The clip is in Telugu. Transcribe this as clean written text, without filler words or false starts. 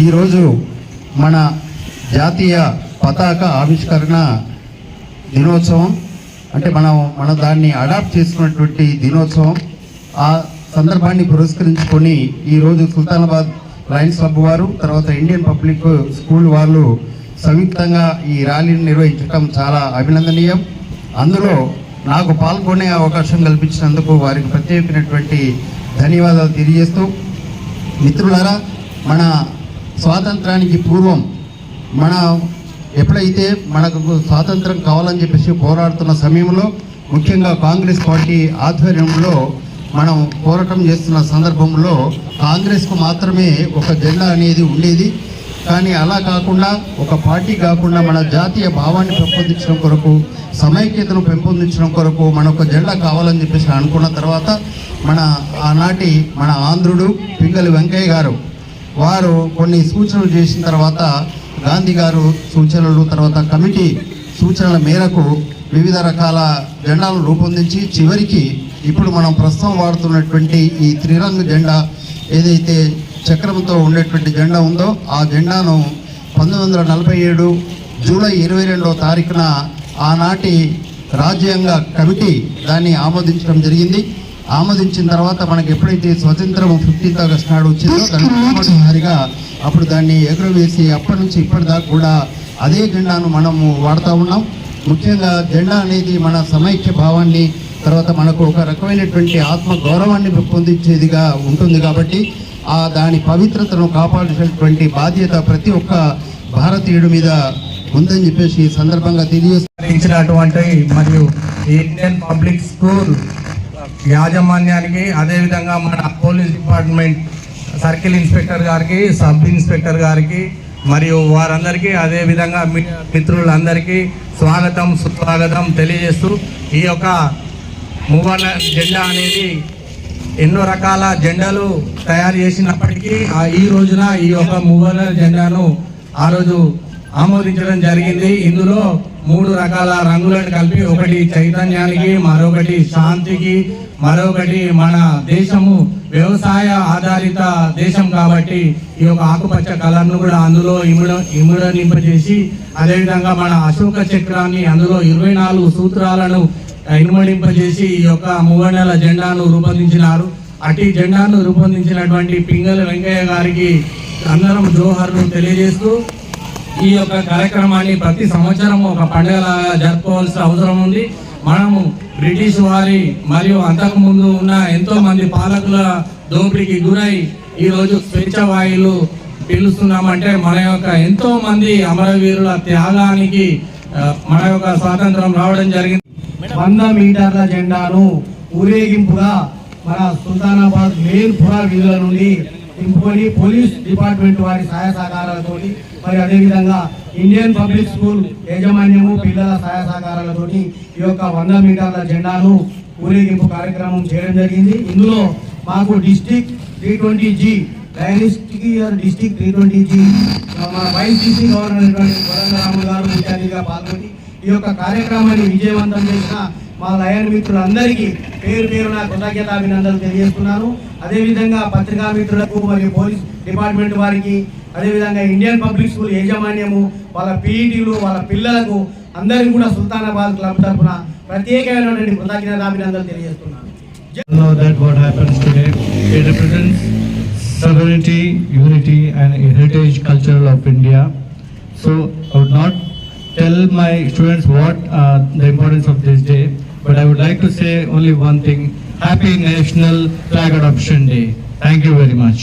ఈరోజు మన జాతీయ పతాక ఆవిష్కరణ దినోత్సవం, అంటే మన దాన్ని అడాప్ట్ చేసుకున్నటువంటి దినోత్సవం. ఆ సందర్భాన్ని పురస్కరించుకొని ఈరోజు సుల్తానాబాద్ లయన్స్ క్లబ్ వారు, తర్వాత ఇండియన్ పబ్లిక్ స్కూల్ వాళ్ళు సంయుక్తంగా ఈ ర్యాలీని నిర్వహించడం చాలా అభినందనీయం. అందులో నాకు పాల్గొనే అవకాశం కల్పించినందుకు వారికి ప్రత్యేకమైనటువంటి ధన్యవాదాలు తెలియజేస్తూ, మిత్రులారా, మన స్వాతంత్రానికి పూర్వం ఎప్పుడైతే మనకు స్వాతంత్రం కావాలని చెప్పేసి పోరాడుతున్న సమయంలో, ముఖ్యంగా కాంగ్రెస్ పార్టీ ఆధ్వర్యంలో మనం పోరాటం చేస్తున్న సందర్భంలో కాంగ్రెస్కు మాత్రమే ఒక జెండా అనేది ఉండేది. కానీ అలా కాకుండా, ఒక పార్టీ కాకుండా మన జాతీయ భావాన్ని పెంపొందించడం కొరకు, సమైక్యతను పెంపొందించడం కొరకు మనకు జెండా కావాలని చెప్పేసి అనుకున్న తర్వాత ఆనాటి మన ఆంధ్రుడు పింగళి వెంకయ్య గారు వారు కొన్ని సూచనలు చేసిన తర్వాత, గాంధీ గారు సూచనలు, తర్వాత కమిటీ సూచనల మేరకు వివిధ రకాల జెండాలను రూపొందించి చివరికి ఇప్పుడు మనం ప్రస్తుతం వాడుతున్నటువంటి ఈ త్రిరంగు జెండా, ఏదైతే చక్రంతో ఉండేటువంటి జెండా ఉందో, ఆ జెండాను 1947 జూలై 22వ తారీఖున ఆనాటి రాజ్యాంగ కమిటీ దాన్ని ఆమోదించడం జరిగింది. ఆమోదించిన తర్వాత మనకి ఎప్పుడైతే స్వతంత్రం 15th ఆగస్టు నాడు వచ్చిందో, దాని మొట్టమొదటిసారిగా అప్పుడు దాన్ని ఎగురవేసి అప్పటి నుంచి ఇప్పటిదాకా కూడా అదే జెండాను మనము వాడుతూ ఉన్నాం. ముఖ్యంగా జెండా అనేది మన సమైక్య భావాన్ని, తర్వాత మనకు ఒక రకమైనటువంటి ఆత్మ గౌరవాన్ని పెంపొందించేదిగా ఉంటుంది. కాబట్టి దాని పవిత్రతను కాపాడేటటువంటి బాధ్యత ప్రతి ఒక్క భారతీయుడి మీద ఉందని చెప్పేసి ఈ సందర్భంగా తెలియజేసినటువంటి మరియు ఇండియన్ పబ్లిక్ స్కూల్ యాజమాన్యానికి, అదేవిధంగా మన పోలీస్ డిపార్ట్మెంట్ సర్కిల్ ఇన్స్పెక్టర్ గారికి, సబ్ ఇన్స్పెక్టర్ గారికి మరియు వారందరికీ, అదేవిధంగా మిత్రులందరికీ స్వాగతం సుస్వాగతం తెలియజేస్తూ, ఈ యొక్క మూవన జెండా అనేది ఎన్నో రకాల జెండాలు తయారు చేసినప్పటికీ ఈ రోజున ఈ యొక్క మూవన జెండాను ఆ రోజు ఆమోదించడం జరిగింది. ఇందులో 3 రకాల రంగులను కలిపి, ఒకటి చైతన్యానికి, మరొకటి శాంతికి, మరొకటి మన దేశము వ్యవసాయ ఆధారిత దేశం కాబట్టి ఈ యొక్క ఆకుపచ్చ కలర్ను కూడా అందులో ఇముడనింపజేసి, అదేవిధంగా మన అశోక చక్రాన్ని అందులో 24 సూత్రాలను ఇనుమడింపజేసి ఈ యొక్క మూవన్నెల జెండాను రూపొందించినారు. అటు జెండాను రూపొందించినటువంటి పింగళి వెంకయ్య గారికి అందరం జోహర్లు తెలియజేస్తూ, ఈ యొక్క కార్యక్రమాన్ని ప్రతి సంవత్సరం ఒక పండుగలాగా జరుపుకోవాల్సిన అవసరం ఉంది. మనము బ్రిటిష్ వారి మరియు అంతకుముందు ఉన్న ఎంతో మంది పాలకుల దోపిడీకి గురై ఈరోజు స్వేచ్ఛ వాయులు పీలుస్తున్నామంటే మన యొక్క ఎంతో మంది అమరవీరుల త్యాగానికి మన యొక్క స్వాతంత్రం రావడం జరిగింది. 100 మీటర్ల జెండాను ఊరేగింపుగా మన సుల్తానాబాద్ మెయిన్ పురా వీధుల నుండి నింపుకొని పోలీస్ డిపార్ట్మెంట్ వారి సహాయ సహకారాలతో, మరి అదేవిధంగా ఇండియన్ పబ్లిక్ స్కూల్ యాజమాన్యము పిల్లల సహాయ సహకారాలతో ఈ యొక్క 100 మీటర్ల జెండాను ఊరేగింపు కార్యక్రమం చేయడం జరిగింది. ఇందులో మాకు డిస్ట్రిక్ట్ 320G డిస్ట్రిక్ట్ 320G మన వైస్ డిసి గవర్నర్ వరంగరాములు గారు ముఖ్య అతిథిగా పాల్గొని ఈ యొక్క కార్యక్రమాన్ని విజయవంతం చేసిన మా లయన్ మిత్రులందరికీ పేరు పేరున కృతజ్ఞతాభినందనలు తెలియజేస్తున్నాను. అదేవిధంగా పత్రికా మిత్రులకు మరియు పోలీస్ డిపార్ట్మెంట్ వారికి, అదేవిధంగా ఇండియన్ పబ్లిక్ స్కూల్ యాజమాన్యము, వాళ్ళ పీఈటీలు, వాళ్ళ పిల్లలకు అందరికీ కూడా సుల్తానాబాద్ క్లబ్ తరఫున ప్రత్యేకమైనటువంటి కృతజ్ఞతాభినందనలు తెలియజేస్తున్నాను. Sovereignty, unity and heritage culture of India. So I would not tell my students what the importance of this day, but I would like to say only one thing: Happy National Flag Adoption Day. Thank you very much.